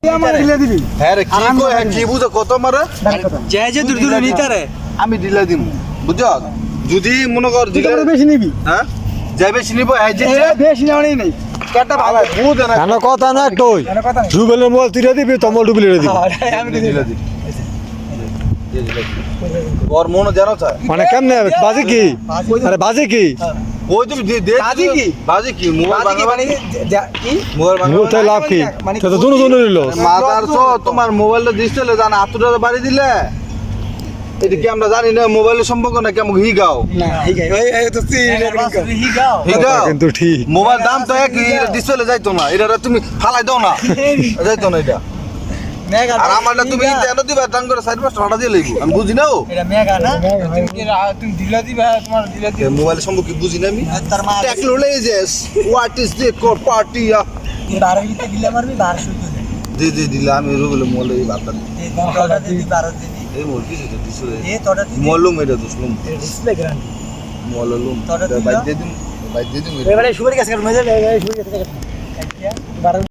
আমার দিলে দিবি হ্যাঁ রে কি কই হ্যাঁ কি বুঝো কত মারে যে যে দূর দূর নিতে রে আমি দিলে দিম বুঝছো যদি মনে কর তুই দিলে তো বেশি নিবি হ্যাঁ যাইবে চিনিব এই যে বেশি নেওয়াই নেই কেটা ভালো বুঝ না কেন কথা না কই কেন কথা নেই রুবেলের মোবাইল তুই দিবি তোমার রুবেলের দিবি আমি দিলে দিম ওর মন জানো তা মানে কেমনে বাজে কি আরে বাজে কি ওই তুমি দে বাজি কি? বাজি কি মোবাইল বাজি কি মানে কি মোবাইল মুতে লাভ কি তো দুনো দুনো নিল মাদার তো তোমার মোবাইলটা দিছিলে জানা আতুটা বাড়ি দিলে এটা কি আমরা জানি না মোবাইলের সম্পর্ক না কেমন হিগাও না ঠিক আছে ওই তো হিগাও কিন্তু ঠিক মোবাইল দাম তো একই ডিসপ্লে যাইতো না এটা তুমি ফালাই দাও না যাইতো না এটা মেগা আর আমারটা তুমি কেন দিবা দাম করে সাইড পাঁচ টাকা দিয়ে লইবো আমি বুঝি না ও এটা মেগা না তুমি দিলা দিবা তোমার দিলা দিবা মোবাইল সম্পর্কে বুঝি না আমি তার মা technologies what is the party 12 লিতে দিলে মারবি 1200 জি জি দিলে আমি রুবেলে মোবাইল এই বাপটা এই তোটা দিবি 12 দিবি এই মোর কিছু তো ডিসপ্লে এই তোটা দিবি মলুম এটা দুসলুম ডিসপ্লে গ্যারান্টি মলুম তোটা দিলা? বাইরে দিন এবারে সুপারি গাছ কাটবে এবারে সুপারি গাছ কাটবে 12